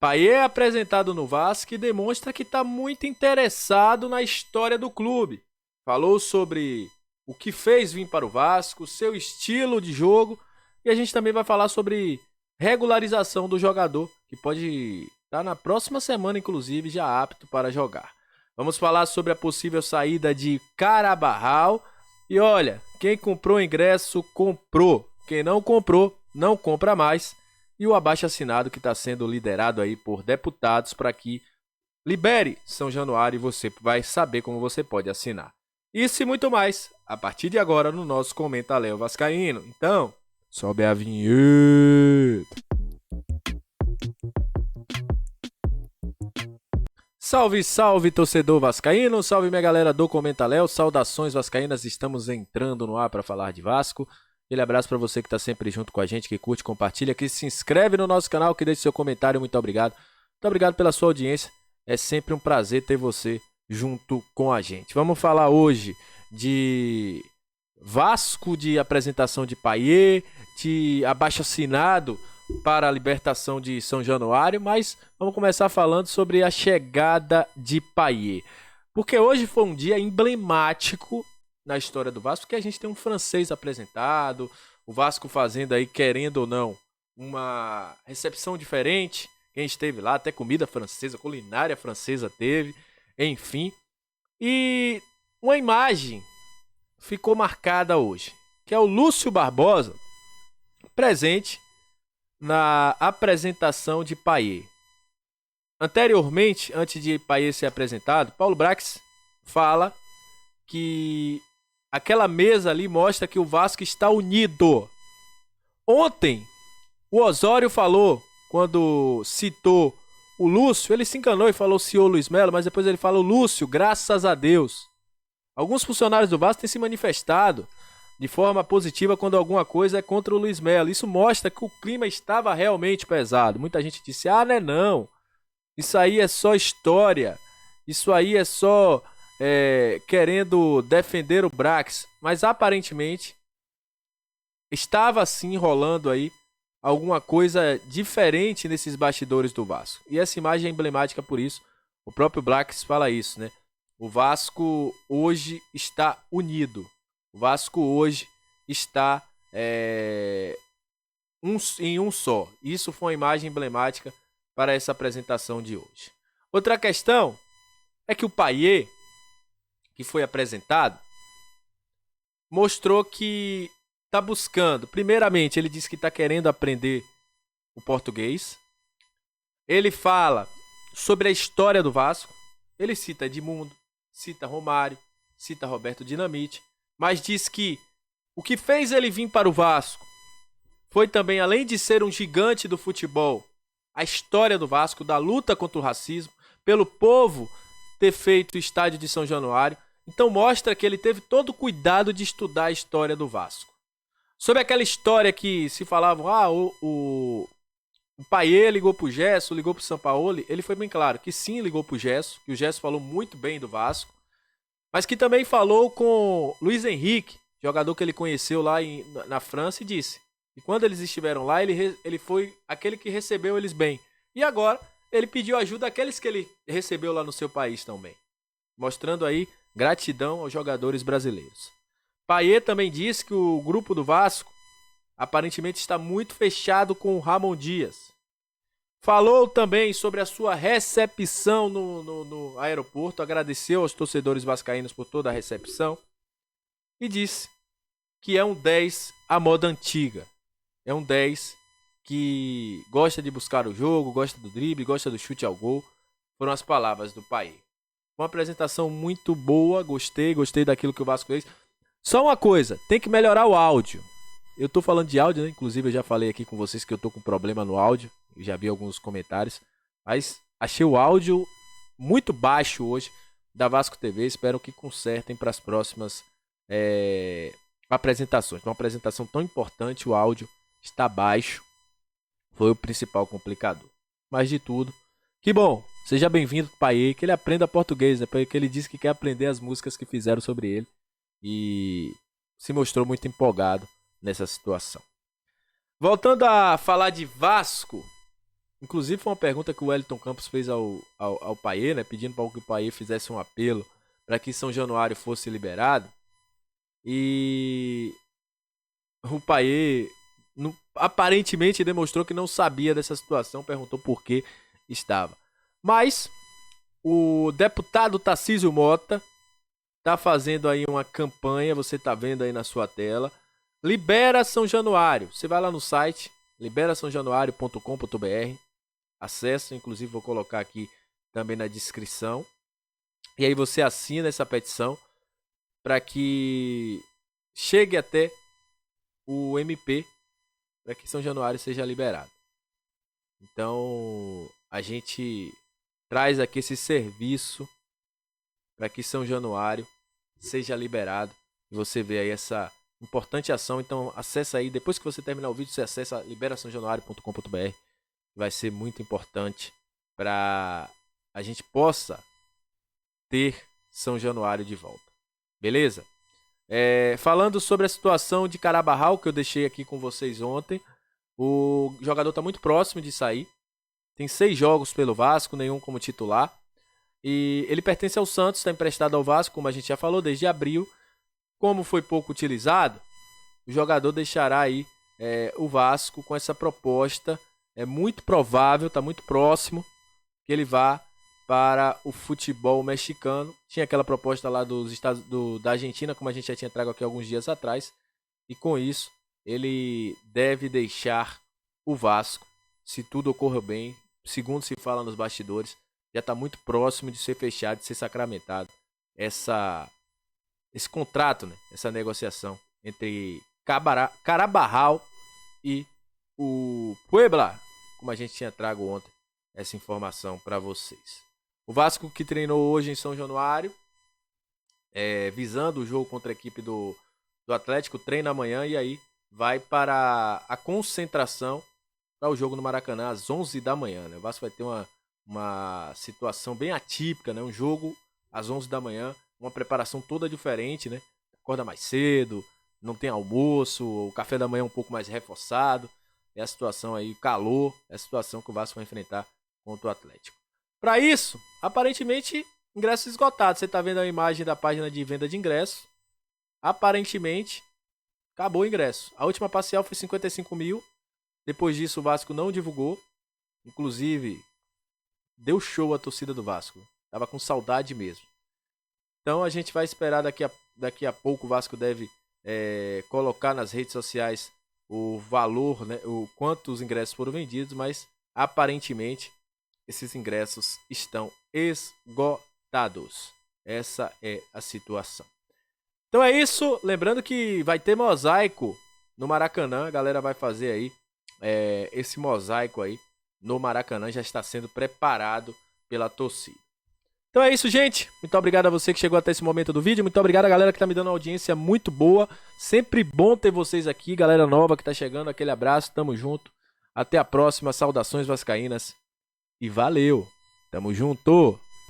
Payet é apresentado no Vasco e demonstra que está muito interessado na história do clube. Falou sobre o que fez vir para o Vasco, seu estilo de jogo, e a gente também vai falar sobre regularização do jogador, que pode estar na próxima semana, inclusive, já apto para jogar. Vamos falar sobre a possível saída de Carabarral. E olha, quem comprou o ingresso, comprou. Quem não comprou, não compra mais. E o abaixo-assinado que está sendo liderado aí por deputados para que libere São Januário e você vai saber como você pode assinar. Isso e muito mais, a partir de agora no nosso Comenta Léo Vascaíno. Então, sobe a vinheta. Salve, salve, torcedor vascaíno, salve minha galera do Comenta Léo, saudações vascaínas, estamos entrando no ar para falar de Vasco. Aquele abraço para você que está sempre junto com a gente, que curte, compartilha, que se inscreve no nosso canal, que deixe seu comentário, muito obrigado. Muito obrigado pela sua audiência, é sempre um prazer ter você junto com a gente. Vamos falar hoje de Vasco, de apresentação de Payet, de abaixo-assinado para a libertação de São Januário, mas vamos começar falando sobre a chegada de Payet. Porque hoje foi um dia emblemático na história do Vasco, porque a gente tem um francês apresentado, o Vasco fazendo aí, querendo ou não, uma recepção diferente. Quem esteve lá, até comida francesa, culinária francesa teve, enfim. E uma imagem ficou marcada hoje, que é o Lúcio Barbosa presente na apresentação de Payet. Anteriormente, antes de Payet ser apresentado, Paulo Brax fala que aquela mesa ali mostra que o Vasco está unido. Ontem, o Osório falou, quando citou o Lúcio, ele se enganou e falou senhor Luiz Melo, mas depois ele fala o Lúcio, graças a Deus. Alguns funcionários do Vasco têm se manifestado de forma positiva quando alguma coisa é contra o Luiz Melo. Isso mostra que o clima estava realmente pesado. Muita gente disse, não. Isso aí é só história. Isso aí é só querendo defender o Brax. Mas aparentemente estava sim rolando aí alguma coisa diferente nesses bastidores do Vasco. E essa imagem é emblemática por isso. O próprio Brax fala isso, né? O Vasco hoje está unido. O Vasco hoje está em um só. Isso foi uma imagem emblemática para essa apresentação de hoje. Outra questão é que o Payet, que foi apresentado, mostrou que está buscando. Primeiramente, ele disse que está querendo aprender o português. Ele fala sobre a história do Vasco. Ele cita Edmundo, cita Romário, cita Roberto Dinamite, mas diz que o que fez ele vir para o Vasco foi também, além de ser um gigante do futebol, a história do Vasco, da luta contra o racismo, pelo povo ter feito o estádio de São Januário. Então mostra que ele teve todo o cuidado de estudar a história do Vasco. Sobre aquela história que se falavam, o Payet ligou pro Gesso, ligou pro Sampaoli, ele foi bem claro que sim, ligou pro Gesso, que o Gesso falou muito bem do Vasco, mas que também falou com Luiz Henrique, jogador que ele conheceu lá na França, e disse que quando eles estiveram lá, ele foi aquele que recebeu eles bem. E agora, ele pediu ajuda àqueles que ele recebeu lá no seu país também. Mostrando aí gratidão aos jogadores brasileiros. Payet também disse que o grupo do Vasco aparentemente está muito fechado com o Ramon Dias. Falou também sobre a sua recepção no aeroporto, agradeceu aos torcedores vascaínos por toda a recepção e disse que é um 10 à moda antiga. É um 10 que gosta de buscar o jogo, gosta do drible, gosta do chute ao gol. Foram as palavras do Payet. Uma apresentação muito boa, gostei daquilo que o Vasco fez. Só uma coisa, tem que melhorar o áudio. Eu tô falando de áudio, né? Inclusive eu já falei aqui com vocês que eu tô com problema no áudio. Eu já vi alguns comentários. Mas achei o áudio muito baixo hoje da Vasco TV. Espero que consertem para as próximas apresentações. Uma apresentação tão importante, o áudio está baixo. Foi o principal complicador. Mas de tudo, que bom. Seja bem-vindo, Payet, que ele aprenda português, né? Porque ele disse que quer aprender as músicas que fizeram sobre ele. E se mostrou muito empolgado nessa situação. Voltando a falar de Vasco, Inclusive foi uma pergunta que o Wellington Campos fez ao Payet, né? Pedindo para que o Payet fizesse um apelo para que São Januário fosse liberado. E o Payet aparentemente demonstrou que não sabia dessa situação, perguntou por que estava. Mas o deputado Tarcísio Mota tá fazendo aí uma campanha, você tá vendo aí na sua tela. Libera São Januário. Você vai lá no site liberasaojanuario.com.br. Acesse, inclusive vou colocar aqui também na descrição. E aí você assina essa petição para que chegue até o MP para que São Januário seja liberado. Então, a gente traz aqui esse serviço para que São Januário seja liberado. E você vê aí essa importante ação. Então, acessa aí. Depois que você terminar o vídeo, você acessa liberasaojanuario.com.br. Vai ser muito importante para a gente possa ter São Januário de volta. Beleza? Falando sobre a situação de Carabarral, que eu deixei aqui com vocês ontem. O jogador está muito próximo de sair. Tem 6 jogos pelo Vasco, nenhum como titular. E ele pertence ao Santos, está emprestado ao Vasco, como a gente já falou, desde abril. Como foi pouco utilizado, o jogador deixará aí o Vasco com essa proposta. É muito provável, está muito próximo que ele vá para o futebol mexicano. Tinha aquela proposta lá da Argentina, como a gente já tinha trago aqui alguns dias atrás. E com isso, ele deve deixar o Vasco, se tudo ocorrer bem. Segundo se fala nos bastidores, já está muito próximo de ser fechado, de ser sacramentado esse contrato, né? Essa negociação entre Carabarral e o Puebla, como a gente tinha trago ontem essa informação para vocês. O Vasco que treinou hoje em São Januário, visando o jogo contra a equipe do Atlético, treina amanhã e aí vai para a concentração para o jogo no Maracanã às 11 da manhã. Né? O Vasco vai ter uma situação bem atípica, né? Um jogo às 11 da manhã, uma preparação toda diferente, né? Acorda mais cedo, não tem almoço, o café da manhã é um pouco mais reforçado. É a situação aí, o calor, é a situação que o Vasco vai enfrentar contra o Atlético. Para isso, aparentemente, ingressos esgotados. Você está vendo a imagem da página de venda de ingressos. Aparentemente, acabou o ingresso. A última parcial foi 55 mil. Depois disso, o Vasco não divulgou. Inclusive, deu show a torcida do Vasco. Tava com saudade mesmo. Então, a gente vai esperar daqui a pouco. O Vasco deve colocar nas redes sociais o valor, né, o quantos ingressos foram vendidos, mas aparentemente esses ingressos estão esgotados. Essa é a situação. Então é isso. Lembrando que vai ter mosaico no Maracanã. A galera vai fazer aí esse mosaico aí no Maracanã. Já está sendo preparado pela torcida. Então é isso, gente. Muito obrigado a você que chegou até esse momento do vídeo. Muito obrigado a galera que tá me dando uma audiência muito boa. Sempre bom ter vocês aqui. Galera nova que tá chegando. Aquele abraço. Tamo junto. Até a próxima. Saudações vascaínas. E valeu. Tamo junto.